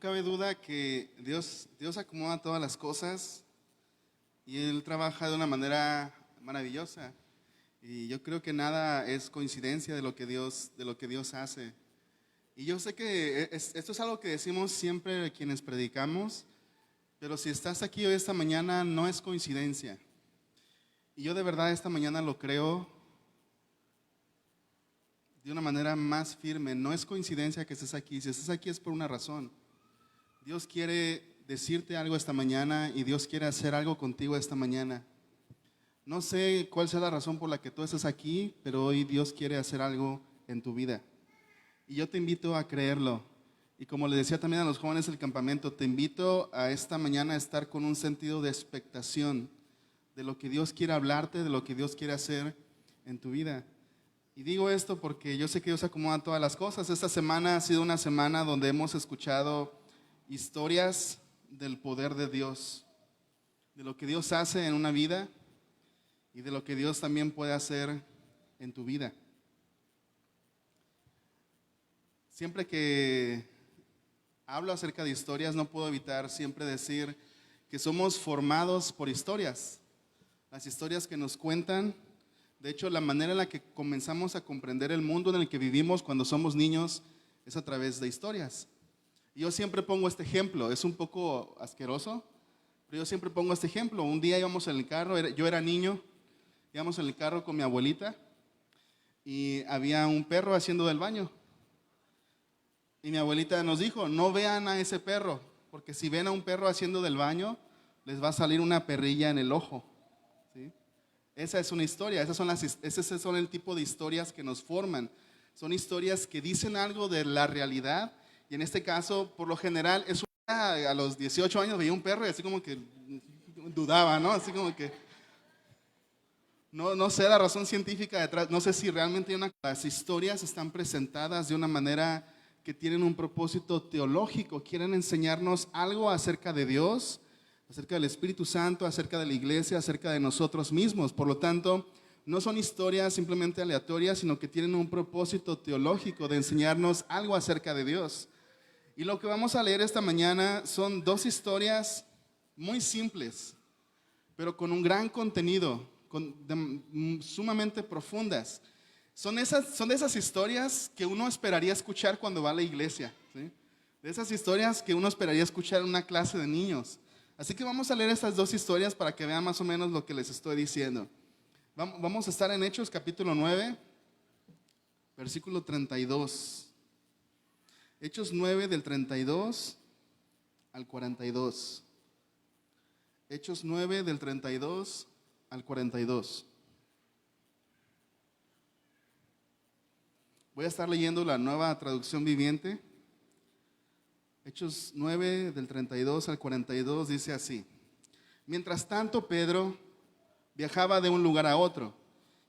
No cabe duda que Dios acomoda todas las cosas y Él trabaja de una manera maravillosa. Y yo creo que nada es coincidencia de lo que Dios hace. Y yo sé que esto es algo que decimos siempre quienes predicamos, pero si estás aquí hoy esta mañana no es coincidencia. Y yo de verdad esta mañana lo creo de una manera más firme. No es coincidencia que estés aquí. Si estás aquí es por una razón. Dios quiere decirte algo esta mañana y Dios quiere hacer algo contigo esta mañana. No sé cuál sea la razón por la que tú estás aquí, pero hoy Dios quiere hacer algo en tu vida. Y yo te invito a creerlo. Y como le decía también a los jóvenes del campamento, te invito a esta mañana a estar con un sentido de expectación de lo que Dios quiere hablarte, de lo que Dios quiere hacer en tu vida. Y digo esto porque yo sé que Dios acomoda todas las cosas. Esta semana ha sido una semana donde hemos escuchado historias del poder de Dios, de lo que Dios hace en una vida y de lo que Dios también puede hacer en tu vida. Siempre que hablo acerca de historias, no puedo evitar siempre decir que somos formados por historias. Las historias que nos cuentan, de hecho, la manera en la que comenzamos a comprender el mundo en el que vivimos cuando somos niños es a través de historias. Yo siempre pongo este ejemplo, es un poco asqueroso, pero yo siempre pongo este ejemplo. Un día íbamos en el carro, yo era niño, íbamos en el carro con mi abuelita y había un perro haciendo del baño. Y mi abuelita nos dijo, no vean a ese perro, porque si ven a un perro haciendo del baño, les va a salir una perrilla en el ojo. ¿Sí? Esa es una historia, ese son el tipo de historias que nos forman. Son historias que dicen algo de la realidad. Y en este caso, por lo general, a los 18 años veía un perro y así como que dudaba, ¿no? Así como que, no sé la razón científica detrás, no sé si realmente las historias están presentadas de una manera que tienen un propósito teológico, quieren enseñarnos algo acerca de Dios, acerca del Espíritu Santo, acerca de la iglesia, acerca de nosotros mismos. Por lo tanto, no son historias simplemente aleatorias, sino que tienen un propósito teológico de enseñarnos algo acerca de Dios. Y lo que vamos a leer esta mañana son dos historias muy simples, pero con un gran contenido, sumamente profundas. Son de esas historias que uno esperaría escuchar cuando va a la iglesia, ¿sí? De esas historias que uno esperaría escuchar en una clase de niños. Así que vamos a leer estas dos historias para que vean más o menos lo que les estoy diciendo. Vamos a estar en Hechos capítulo 9, versículo 32. Hechos 9 del 32 al 42. Hechos 9 del 32 al 42. Voy a estar leyendo la Nueva Traducción Viviente. Hechos 9 del 32 al 42 dice así: Mientras tanto, Pedro viajaba de un lugar a otro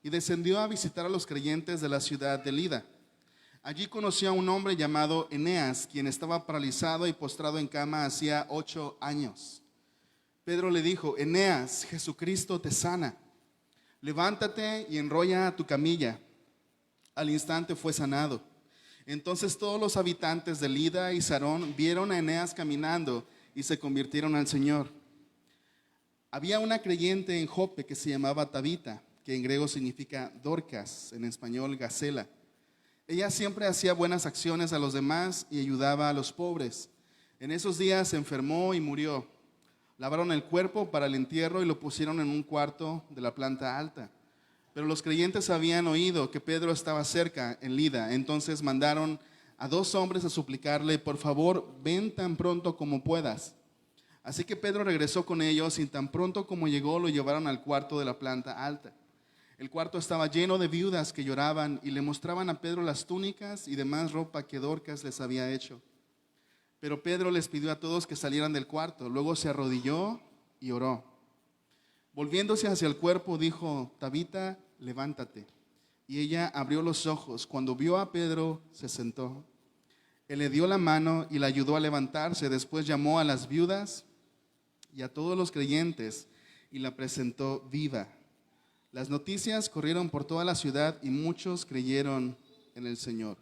y descendió a visitar a los creyentes de la ciudad de Lida. Allí conoció a un hombre llamado Eneas, quien estaba paralizado y postrado en cama hacía 8 años. Pedro le dijo: Eneas, Jesucristo te sana. Levántate y enrolla tu camilla. Al instante fue sanado. Entonces todos los habitantes de Lida y Sarón vieron a Eneas caminando y se convirtieron al Señor. Había una creyente en Jope que se llamaba Tabita, que en griego significa Dorcas, en español Gacela. Ella siempre hacía buenas acciones a los demás y ayudaba a los pobres. En esos días se enfermó y murió. Lavaron el cuerpo para el entierro y lo pusieron en un cuarto de la planta alta. Pero los creyentes habían oído que Pedro estaba cerca en Lida. Entonces mandaron a 2 hombres a suplicarle: por favor, ven tan pronto como puedas. Así que Pedro regresó con ellos y tan pronto como llegó lo llevaron al cuarto de la planta alta. El cuarto estaba lleno de viudas que lloraban y le mostraban a Pedro las túnicas y demás ropa que Dorcas les había hecho. Pero Pedro les pidió a todos que salieran del cuarto. Luego se arrodilló y oró. Volviéndose hacia el cuerpo dijo: Tabita, levántate. Y ella abrió los ojos. Cuando vio a Pedro, se sentó. Él le dio la mano y la ayudó a levantarse. Después llamó a las viudas y a todos los creyentes y la presentó viva. Las noticias corrieron por toda la ciudad y muchos creyeron en el Señor.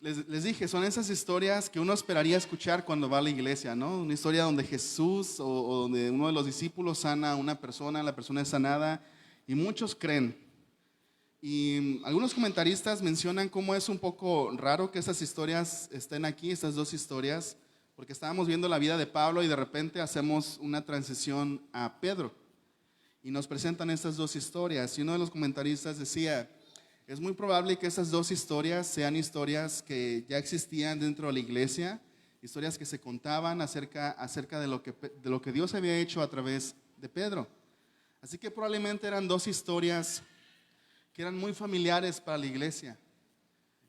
les dije, son esas historias que uno esperaría escuchar cuando va a la iglesia, ¿no? Una historia donde Jesús o donde uno de los discípulos sana a una persona, la persona es sanada y muchos creen. Y algunos comentaristas mencionan cómo es un poco raro que estas historias estén aquí, estas dos historias, porque estábamos viendo la vida de Pablo y de repente hacemos una transición a Pedro y nos presentan estas dos historias. Y uno de los comentaristas decía, es muy probable que esas dos historias sean historias que ya existían dentro de la iglesia, historias que se contaban acerca de lo que Dios había hecho a través de Pedro. Así que probablemente eran dos historias que eran muy familiares para la iglesia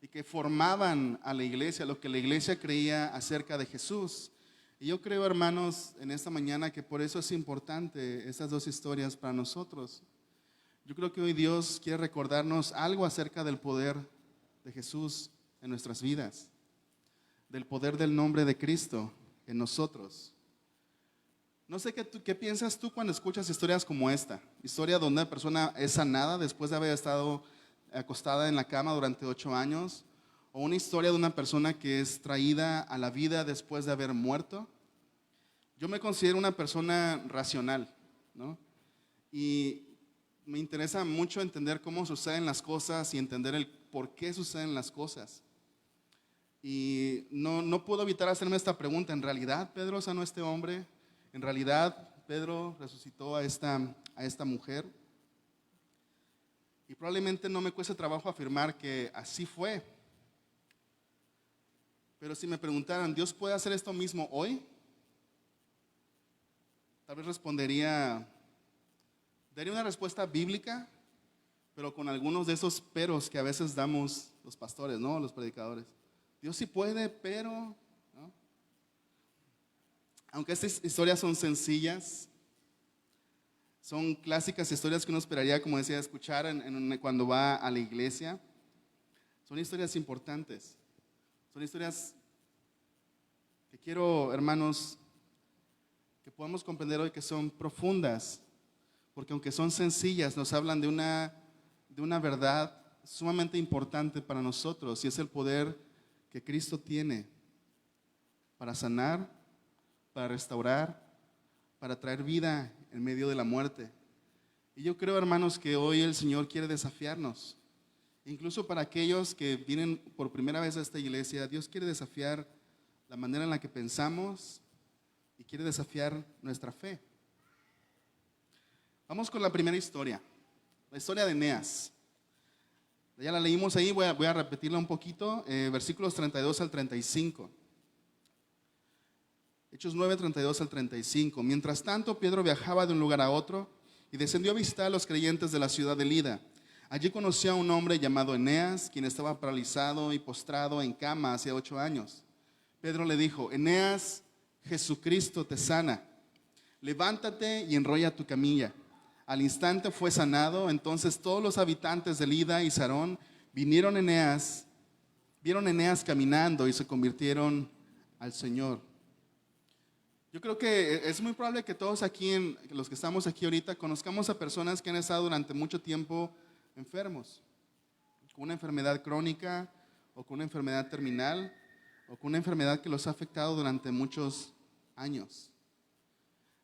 y que formaban a la iglesia, lo que la iglesia creía acerca de Jesús. Y yo creo, hermanos, en esta mañana que por eso es importante estas dos historias para nosotros. Yo creo que hoy Dios quiere recordarnos algo acerca del poder de Jesús en nuestras vidas, del poder del nombre de Cristo en nosotros. No sé qué piensas tú cuando escuchas historias como esta, historia donde una persona es sanada después de haber estado acostada en la cama durante 8 años, o una historia de una persona que es traída a la vida después de haber muerto. Yo me considero una persona racional, ¿no? Y me interesa mucho entender cómo suceden las cosas y entender el por qué suceden las cosas. Y no puedo evitar hacerme esta pregunta, ¿en realidad Pedro sanó a este hombre? ¿En realidad Pedro resucitó a esta mujer? Y probablemente no me cueste trabajo afirmar que así fue. Pero si me preguntaran, ¿Dios puede hacer esto mismo hoy? Tal vez daría una respuesta bíblica, pero con algunos de esos peros que a veces damos los pastores, ¿no? Los predicadores. Dios sí puede, pero, ¿no? Aunque estas historias son sencillas, son clásicas historias que uno esperaría, como decía, escuchar cuando va a la iglesia. Son historias importantes. Son historias que quiero, hermanos, que podamos comprender hoy que son profundas, porque aunque son sencillas, nos hablan de una verdad sumamente importante para nosotros, y es el poder que Cristo tiene para sanar, para restaurar, para traer vida en medio de la muerte. Y yo creo, hermanos, que hoy el Señor quiere desafiarnos. Incluso para aquellos que vienen por primera vez a esta iglesia, Dios quiere desafiar la manera en la que pensamos y quiere desafiar nuestra fe. Vamos con la primera historia, la historia de Eneas. Ya la leímos ahí, voy a repetirla un poquito, versículos 32 al 35. Hechos 9, 32 al 35. Mientras tanto, Pedro viajaba de un lugar a otro y descendió a visitar a los creyentes de la ciudad de Lida. Allí conoció a un hombre llamado Eneas, quien estaba paralizado y postrado en cama hacía 8 años. Pedro le dijo, Eneas, Jesucristo te sana. Levántate y enrolla tu camilla. Al instante fue sanado. Entonces todos los habitantes de Lida y Sarón vieron a Eneas caminando y se convirtieron al Señor. Yo creo que es muy probable que todos aquí, los que estamos aquí ahorita, conozcamos a personas que han estado durante mucho tiempo enfermos, con una enfermedad crónica o con una enfermedad terminal o con una enfermedad que los ha afectado durante muchos años.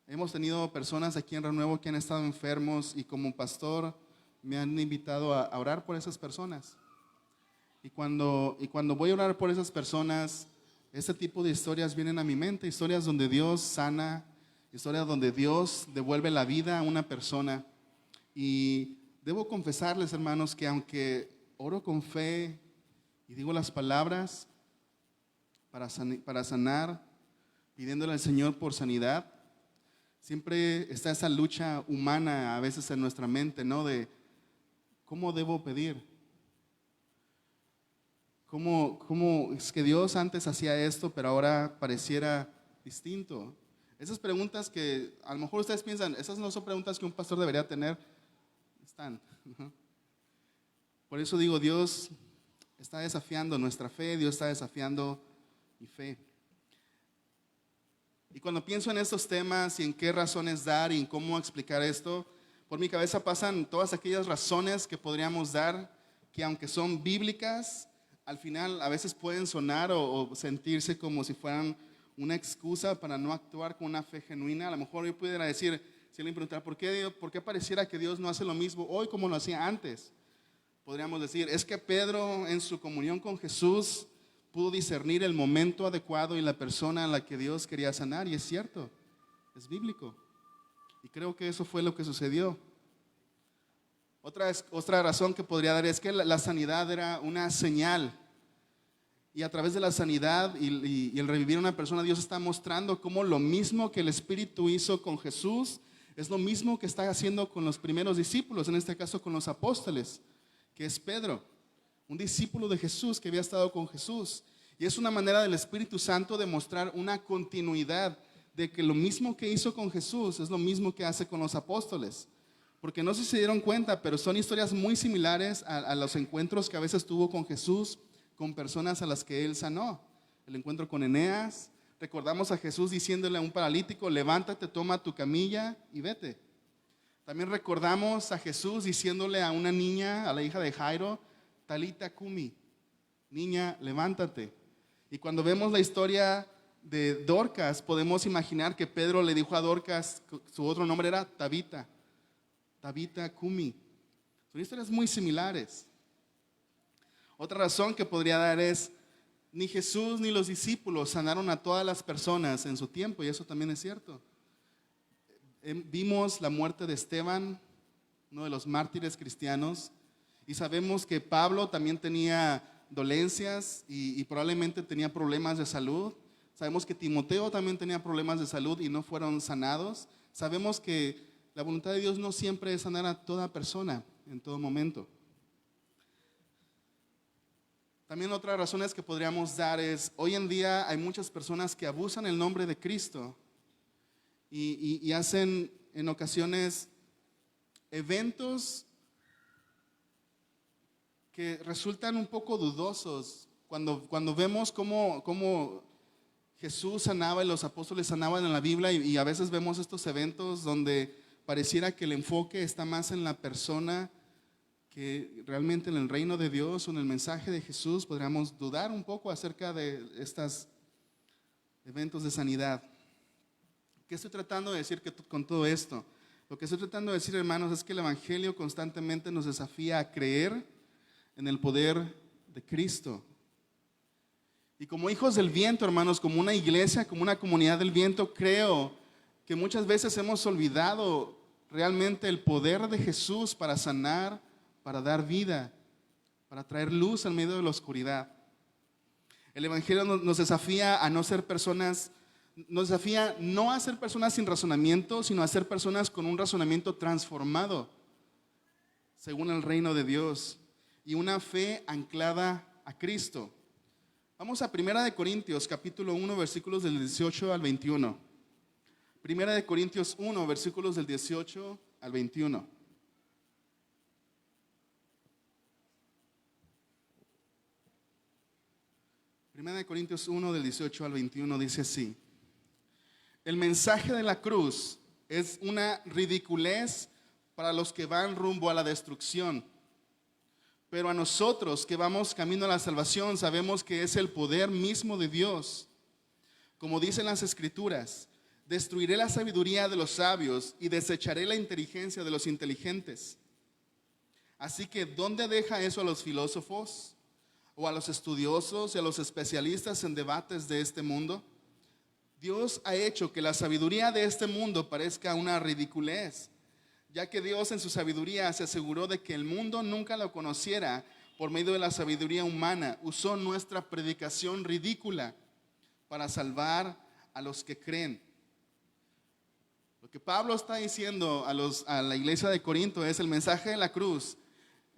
Hemos tenido personas aquí en Renuevo que han estado enfermos y como pastor me han invitado a orar por esas personas. Y cuando voy a orar por esas personas, este tipo de historias vienen a mi mente, historias donde Dios sana, historias donde Dios devuelve la vida a una persona. Y debo confesarles, hermanos, que aunque oro con fe y digo las palabras para sanar, pidiéndole al Señor por sanidad, siempre está esa lucha humana a veces en nuestra mente, ¿no? De ¿cómo debo pedir? ¿Cómo es que Dios antes hacía esto, pero ahora pareciera distinto? Esas preguntas que a lo mejor ustedes piensan, esas no son preguntas que un pastor debería tener, están. Por eso digo, Dios está desafiando nuestra fe, Dios está desafiando mi fe. Y cuando pienso en estos temas y en qué razones dar y en cómo explicar esto, por mi cabeza pasan todas aquellas razones que podríamos dar, que aunque son bíblicas, al final a veces pueden sonar o sentirse como si fueran una excusa para no actuar con una fe genuina. A lo mejor yo pudiera decir, si alguien preguntara, ¿por qué pareciera que Dios no hace lo mismo hoy como lo hacía antes? Podríamos decir, es que Pedro en su comunión con Jesús pudo discernir el momento adecuado y la persona a la que Dios quería sanar, y es cierto, es bíblico. Y creo que eso fue lo que sucedió. Otra razón que podría dar es que la sanidad era una señal. Y a través de la sanidad y el revivir a una persona, Dios está mostrando cómo lo mismo que el Espíritu hizo con Jesús es lo mismo que está haciendo con los primeros discípulos, en este caso con los apóstoles, que es Pedro, un discípulo de Jesús que había estado con Jesús. Y es una manera del Espíritu Santo de mostrar una continuidad de que lo mismo que hizo con Jesús es lo mismo que hace con los apóstoles. Porque no sé si se dieron cuenta, pero son historias muy similares a los encuentros que a veces tuvo con Jesús, con personas a las que él sanó. El encuentro con Eneas, recordamos a Jesús diciéndole a un paralítico, levántate, toma tu camilla y vete. También recordamos a Jesús diciéndole a una niña, a la hija de Jairo, Talita Kumi, niña, levántate. Y cuando vemos la historia de Dorcas, podemos imaginar que Pedro le dijo a Dorcas, su otro nombre era Tabita Kumi. Son historias muy similares. Otra razón que podría dar es, ni Jesús ni los discípulos sanaron a todas las personas en su tiempo, y eso también es cierto. Vimos la muerte de Esteban, uno de los mártires cristianos, y sabemos que Pablo también tenía dolencias y probablemente tenía problemas de salud. Sabemos que Timoteo también tenía problemas de salud y no fueron sanados. Sabemos que la voluntad de Dios no siempre es sanar a toda persona en todo momento. También otras razones que podríamos dar es, hoy en día hay muchas personas que abusan el nombre de Cristo y hacen en ocasiones eventos que resultan un poco dudosos. Cuando vemos cómo Jesús sanaba y los apóstoles sanaban en la Biblia, y a veces vemos estos eventos donde pareciera que el enfoque está más en la persona que realmente en el reino de Dios o en el mensaje de Jesús, podríamos dudar un poco acerca de estos eventos de sanidad. ¿Qué estoy tratando de decir con todo esto? Lo que estoy tratando de decir, hermanos, es que el Evangelio constantemente nos desafía a creer en el poder de Cristo. Y como hijos del viento, hermanos, como una iglesia, como una comunidad del viento, creo que muchas veces hemos olvidado realmente el poder de Jesús para sanar, para dar vida, para traer luz en medio de la oscuridad. El Evangelio nos desafía a no ser personas, nos desafía no a ser personas sin razonamiento, sino a ser personas con un razonamiento transformado, según el reino de Dios, y una fe anclada a Cristo. Vamos a 1 Corintios, capítulo 1, versículos del 18 al 21. 1 Corintios 1, versículos del 18 al 21. Primera de Corintios 1 del 18 al 21 dice así: el mensaje de la cruz es una ridiculez para los que van rumbo a la destrucción, pero a nosotros que vamos camino a la salvación sabemos que es el poder mismo de Dios. Como dicen las Escrituras, destruiré la sabiduría de los sabios y desecharé la inteligencia de los inteligentes. Así que, ¿dónde deja eso a los filósofos? ¿O a los estudiosos y a los especialistas en debates de este mundo? Dios ha hecho que la sabiduría de este mundo parezca una ridiculez, ya que Dios en su sabiduría se aseguró de que el mundo nunca lo conociera por medio de la sabiduría humana. Usó nuestra predicación ridícula para salvar a los que creen. Lo que Pablo está diciendo a la iglesia de Corinto es el mensaje de la cruz.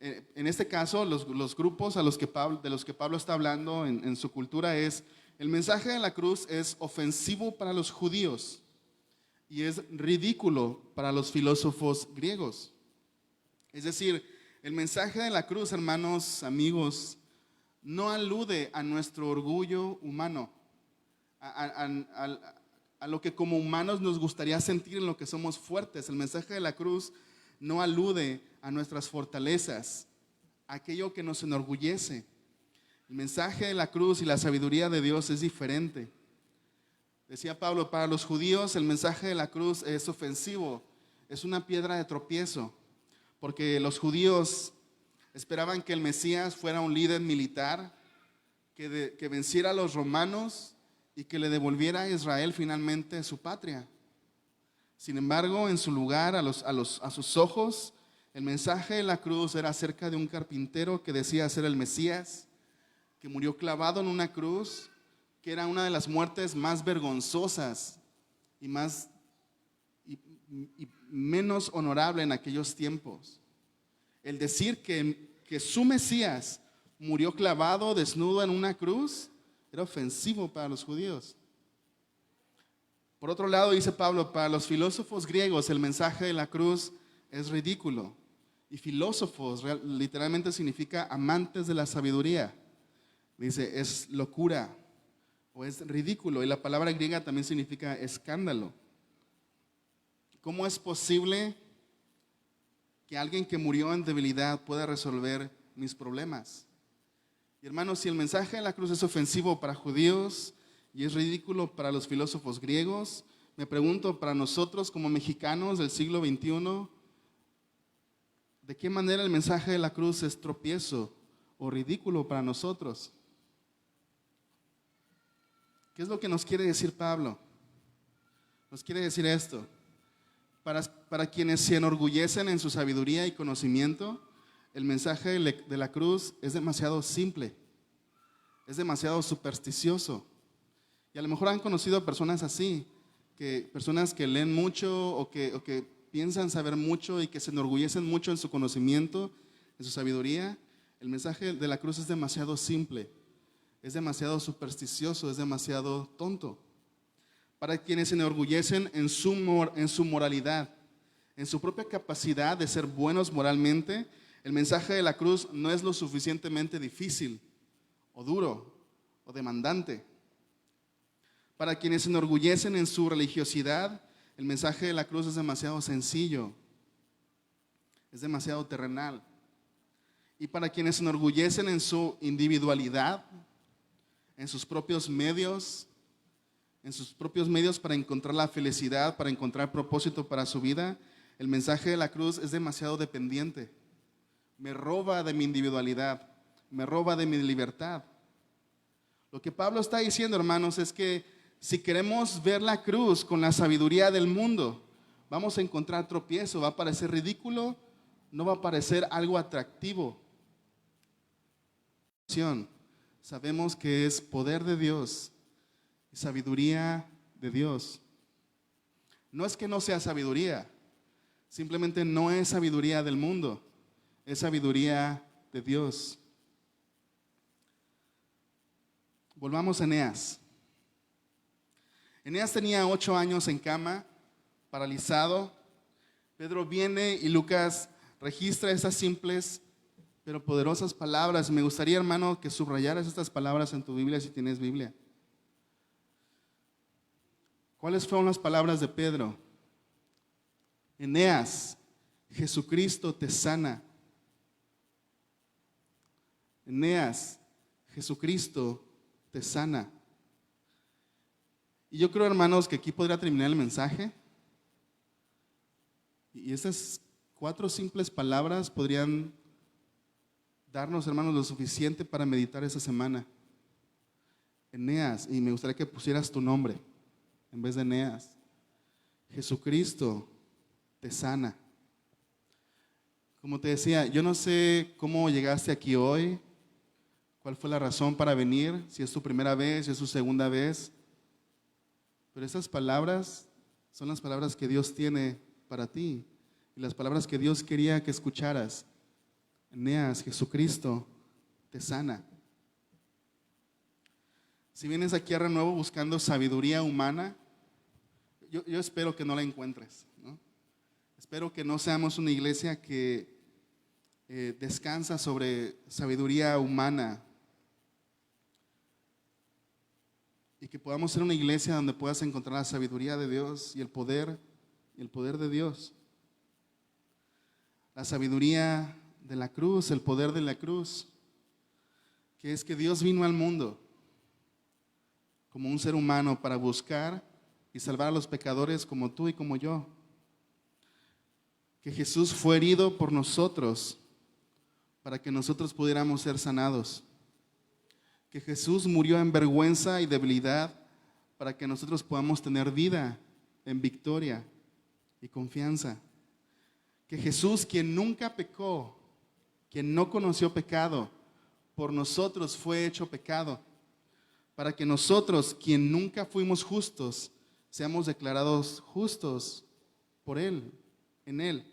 En este caso, los grupos de los que Pablo está hablando en su cultura es, el mensaje de la cruz es ofensivo para los judíos y es ridículo para los filósofos griegos. Es decir, el mensaje de la cruz, hermanos, amigos, no alude a nuestro orgullo humano, a lo que como humanos nos gustaría sentir en lo que somos fuertes. El mensaje de la cruz no alude a nuestras fortalezas, a aquello que nos enorgullece. El mensaje de la cruz y la sabiduría de Dios es diferente. Decía Pablo, para los judíos el mensaje de la cruz es ofensivo, es una piedra de tropiezo, porque los judíos esperaban que el Mesías fuera un líder militar, que venciera a los romanos y que le devolviera a Israel finalmente su patria. Sin embargo, en su lugar, a sus ojos, el mensaje de la cruz era acerca de un carpintero que decía ser el Mesías, que murió clavado en una cruz, que era una de las muertes más vergonzosas y menos honorable en aquellos tiempos. El decir que su Mesías murió clavado, desnudo en una cruz, era ofensivo para los judíos. Por otro lado, dice Pablo, para los filósofos griegos el mensaje de la cruz es ridículo. Y filósofos literalmente significa amantes de la sabiduría. Dice, es locura o es ridículo. Y la palabra griega también significa escándalo. ¿Cómo es posible que alguien que murió en debilidad pueda resolver mis problemas? Y hermanos, si el mensaje de la cruz es ofensivo para judíos y es ridículo para los filósofos griegos, me pregunto para nosotros como mexicanos del siglo XXI, ¿de qué manera el mensaje de la cruz es tropiezo o ridículo para nosotros? ¿Qué es lo que nos quiere decir Pablo? Nos quiere decir esto. Para quienes se enorgullecen en su sabiduría y conocimiento, el mensaje de la cruz es demasiado simple, es demasiado supersticioso. Y a lo mejor han conocido personas así, personas que leen mucho o que piensan saber mucho y que se enorgullecen mucho en su conocimiento, en su sabiduría. El mensaje de la cruz es demasiado simple, es demasiado supersticioso, es demasiado tonto. Para quienes se enorgullecen en su moralidad, en su propia capacidad de ser buenos moralmente, el mensaje de la cruz no es lo suficientemente difícil o duro o demandante. Para quienes se enorgullecen en su religiosidad, el mensaje de la cruz es demasiado sencillo, es demasiado terrenal. Y para quienes se enorgullecen en su individualidad, en sus propios medios para encontrar la felicidad, para encontrar propósito para su vida, el mensaje de la cruz es demasiado dependiente. Me roba de mi individualidad, me roba de mi libertad. Lo que Pablo está diciendo, hermanos, es que si queremos ver la cruz con la sabiduría del mundo, vamos a encontrar tropiezo, va a parecer ridículo, no va a parecer algo atractivo. Sabemos que es poder de Dios y sabiduría de Dios. No es que no sea sabiduría, simplemente no es sabiduría del mundo, es sabiduría de Dios. Volvamos a Eneas. Eneas tenía 8 años en cama, paralizado. Pedro viene y Lucas registra esas simples pero poderosas palabras. Me gustaría, hermano, que subrayaras estas palabras en tu Biblia si tienes Biblia. ¿Cuáles fueron las palabras de Pedro? Eneas, Jesucristo te sana. Eneas, Jesucristo te sana. Y yo creo, hermanos, que aquí podría terminar el mensaje. Y esas 4 simples palabras podrían darnos, hermanos, lo suficiente para meditar esa semana. Eneas, y me gustaría que pusieras tu nombre en vez de Eneas. Jesucristo te sana. Como te decía, yo no sé cómo llegaste aquí hoy, cuál fue la razón para venir, si es tu primera vez, si es tu segunda vez. Pero esas palabras son las palabras que Dios tiene para ti y las palabras que Dios quería que escucharas. Eneas, Jesucristo te sana. Si vienes aquí a Renuevo buscando sabiduría humana, yo espero que no la encuentres, ¿no? Espero que no seamos una iglesia que descansa sobre sabiduría humana y que podamos ser una iglesia donde puedas encontrar la sabiduría de Dios y el poder de Dios. La sabiduría de la cruz, el poder de la cruz. que es que Dios vino al mundo como un ser humano para buscar y salvar a los pecadores como tú y como yo. Que Jesús fue herido por nosotros para que nosotros pudiéramos ser sanados. Que Jesús murió en vergüenza y debilidad para que nosotros podamos tener vida en victoria y confianza. Que Jesús, quien nunca pecó, quien no conoció pecado, por nosotros fue hecho pecado, para que nosotros, quien nunca fuimos justos, seamos declarados justos por Él, en Él.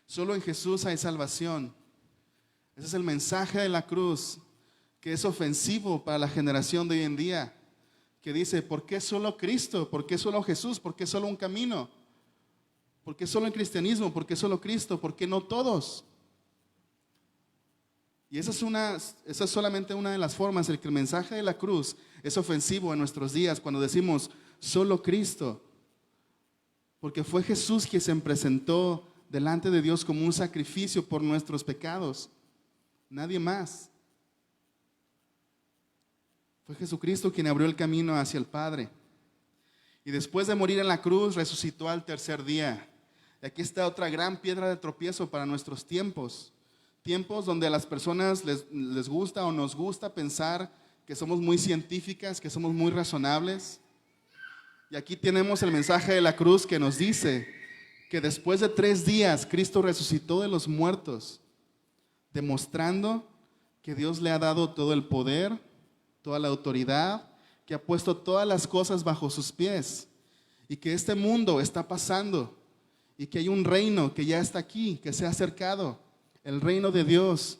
Solo en Jesús hay salvación. Ese es el mensaje de la cruz, que es ofensivo para la generación de hoy en día, que dice, ¿por qué solo Cristo? ¿Por qué solo Jesús? ¿Por qué solo un camino? ¿Por qué solo el cristianismo? ¿Por qué solo Cristo? ¿Por qué no todos? Y esa es solamente una de las formas en que el mensaje de la cruz es ofensivo en nuestros días, cuando decimos solo Cristo. Porque fue Jesús quien se presentó delante de Dios como un sacrificio por nuestros pecados. Nadie más. Fue Jesucristo quien abrió el camino hacia el Padre. Y después de morir en la cruz, resucitó al tercer día. Y aquí está otra gran piedra de tropiezo para nuestros tiempos. Tiempos donde a las personas les gusta o nos gusta pensar que somos muy científicas, que somos muy razonables. Y aquí tenemos el mensaje de la cruz que nos dice que después de 3 días Cristo resucitó de los muertos, demostrando que Dios le ha dado todo el poder, toda la autoridad, que ha puesto todas las cosas bajo sus pies y que este mundo está pasando y que hay un reino que ya está aquí, que se ha acercado, el reino de Dios,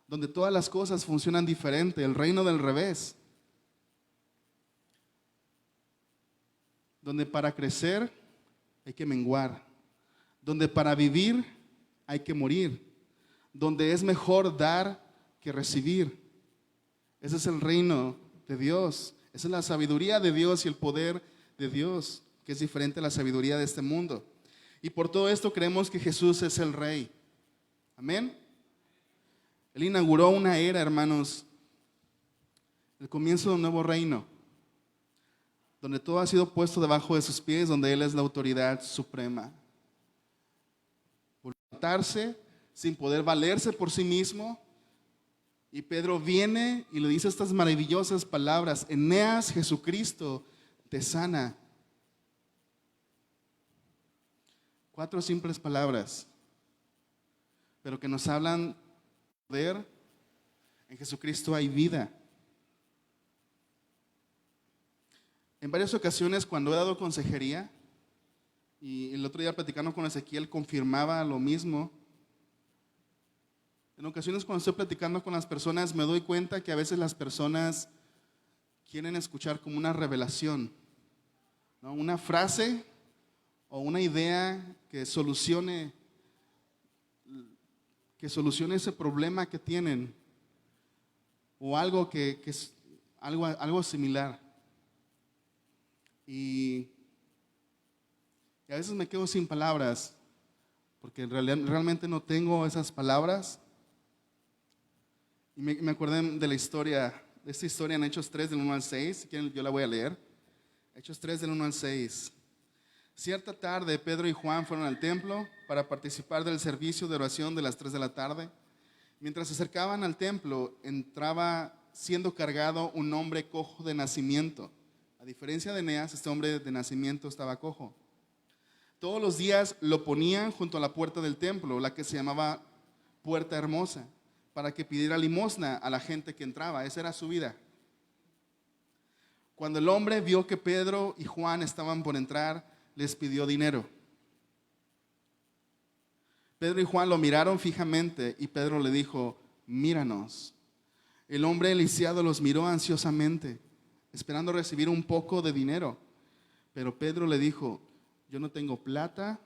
donde todas las cosas funcionan diferente, el reino del revés, donde para crecer hay que menguar, donde para vivir hay que morir, donde es mejor dar que recibir. Ese es el reino de Dios, esa es la sabiduría de Dios y el poder de Dios, que es diferente a la sabiduría de este mundo. Y por todo esto creemos que Jesús es el Rey. Amén. Él inauguró una era, hermanos, el comienzo de un nuevo reino, donde todo ha sido puesto debajo de sus pies, donde Él es la autoridad suprema. Por levantarse sin poder valerse por sí mismo. Y Pedro viene y le dice estas maravillosas palabras: Eneas, Jesucristo te sana. 4 simples palabras, pero que nos hablan de poder. En Jesucristo hay vida. En varias ocasiones cuando he dado consejería, y el otro día platicando con Ezequiel confirmaba lo mismo, en ocasiones cuando estoy platicando con las personas me doy cuenta que a veces las personas quieren escuchar como una revelación, ¿no? Una frase o una idea que solucione ese problema que tienen, o algo que es algo similar. Y a veces me quedo sin palabras, porque realmente no tengo esas palabras. Y me acordé de esta historia en Hechos 3 del 1 al 6, si quieren yo la voy a leer. Hechos 3 del 1 al 6. Cierta tarde Pedro y Juan fueron al templo para participar del servicio de oración de las 3 de la tarde. Mientras se acercaban al templo, entraba siendo cargado un hombre cojo de nacimiento. A diferencia de Eneas, este hombre de nacimiento estaba cojo. Todos los días lo ponían junto a la puerta del templo, la que se llamaba Puerta Hermosa, para que pidiera limosna a la gente que entraba. Esa era su vida. Cuando el hombre vio que Pedro y Juan estaban por entrar, les pidió dinero. Pedro y Juan lo miraron fijamente y Pedro le dijo: míranos. El hombre lisiado los miró ansiosamente, esperando recibir un poco de dinero. Pero Pedro le dijo: yo no tengo plata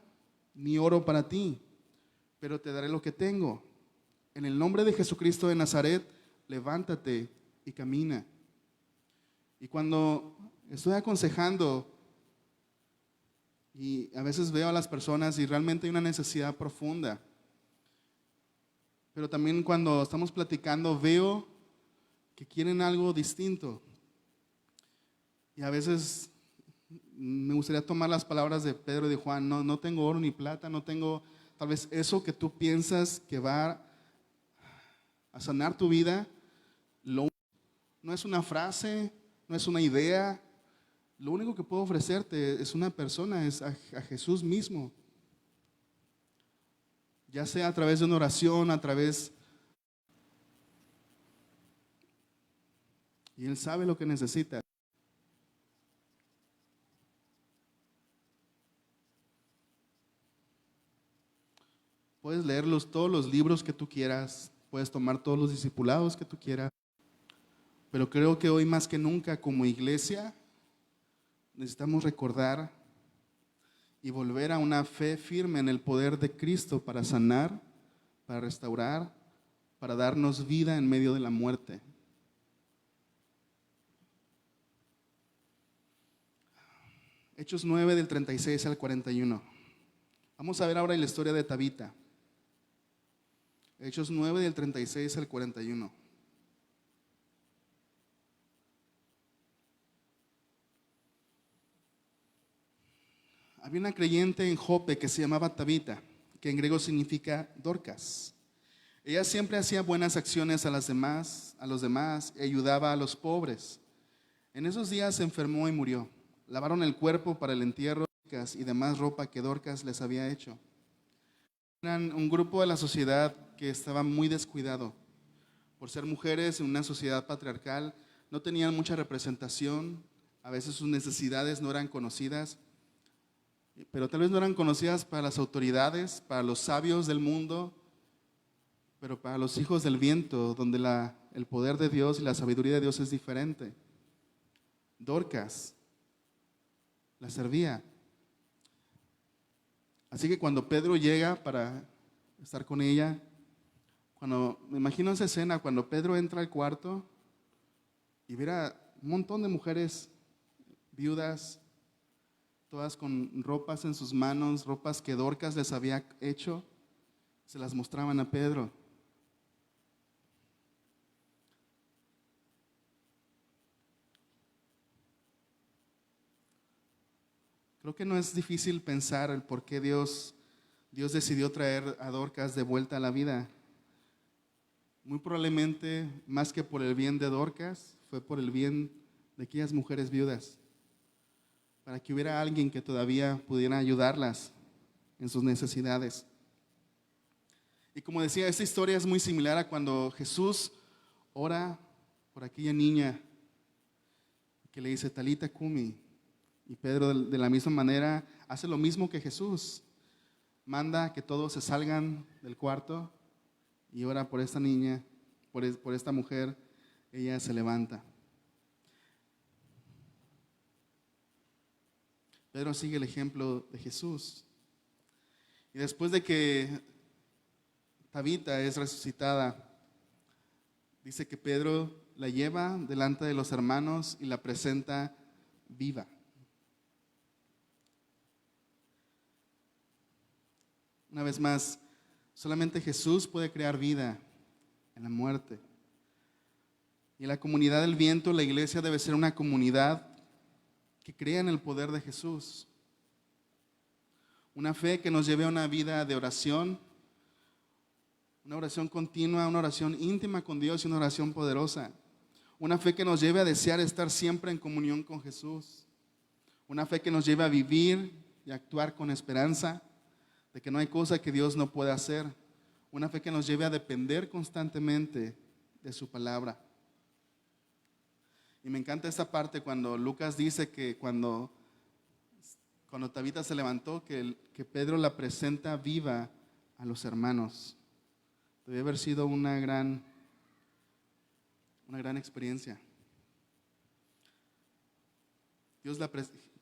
ni oro para ti, pero te daré lo que tengo. En el nombre de Jesucristo de Nazaret, levántate y camina. Y cuando estoy aconsejando, y a veces veo a las personas y realmente hay una necesidad profunda, pero también cuando estamos platicando veo que quieren algo distinto. Y a veces me gustaría tomar las palabras de Pedro y de Juan: no tengo oro ni plata, no tengo tal vez eso que tú piensas que va a sanar tu vida. No es una frase, no es una idea. Lo único que puedo ofrecerte es una persona, es a Jesús mismo. Ya sea a través de una oración, a través... Y Él sabe lo que necesitas. Puedes leerlos todos los libros que tú quieras, puedes tomar todos los discipulados que tú quieras, pero creo que hoy más que nunca como iglesia necesitamos recordar y volver a una fe firme en el poder de Cristo para sanar, para restaurar, para darnos vida en medio de la muerte. Hechos 9 del 36 al 41. Vamos a ver ahora la historia de Tabita. Hechos 9 del 36 al 41. Había una creyente en Jope que se llamaba Tabita, que en griego significa Dorcas. Ella siempre hacía buenas acciones a los demás y ayudaba a los pobres. En esos días se enfermó y murió. Lavaron el cuerpo para el entierro y demás ropa que Dorcas les había hecho. Eran un grupo de la sociedad que estaba muy descuidado. Por ser mujeres en una sociedad patriarcal, no tenían mucha representación. A veces sus necesidades no eran conocidas, pero tal vez no eran conocidas para las autoridades, para los sabios del mundo, pero para los hijos del viento, donde el poder de Dios y la sabiduría de Dios es diferente. Dorcas la servía. Así que cuando Pedro llega para estar con ella, me imagino esa escena, cuando Pedro entra al cuarto y viera un montón de mujeres viudas, todas con ropas en sus manos, ropas que Dorcas les había hecho, se las mostraban a Pedro. Creo que no es difícil pensar el por qué Dios decidió traer a Dorcas de vuelta a la vida. Muy probablemente, más que por el bien de Dorcas, fue por el bien de aquellas mujeres viudas, para que hubiera alguien que todavía pudiera ayudarlas en sus necesidades. Y como decía, esta historia es muy similar a cuando Jesús ora por aquella niña que le dice Talita Kumi. Y Pedro de la misma manera hace lo mismo que Jesús. Manda que todos se salgan del cuarto y ora por esta niña, por esta mujer. Ella se levanta. Pedro sigue el ejemplo de Jesús. Y después de que Tabita es resucitada, dice que Pedro la lleva delante de los hermanos y la presenta viva. Una vez más, solamente Jesús puede crear vida en la muerte. Y en la comunidad del viento, la iglesia debe ser una comunidad que crea en el poder de Jesús. Una fe que nos lleve a una vida de oración, una oración continua, una oración íntima con Dios y una oración poderosa. Una fe que nos lleve a desear estar siempre en comunión con Jesús. Una fe que nos lleve a vivir y actuar con esperanza de que no hay cosa que Dios no pueda hacer. Una fe que nos lleve a depender constantemente de su palabra. Y me encanta esta parte cuando Lucas dice que cuando Tabita se levantó, que Pedro la presenta viva a los hermanos. Debe haber sido una gran experiencia.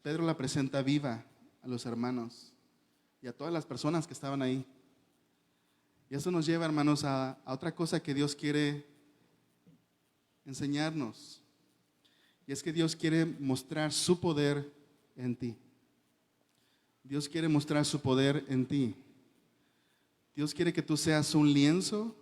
Pedro la presenta viva a los hermanos y a todas las personas que estaban ahí. Y eso nos lleva, hermanos, a otra cosa que Dios quiere enseñarnos. Y es que Dios quiere mostrar su poder en ti. Dios quiere mostrar su poder en ti. Dios quiere que tú seas un lienzo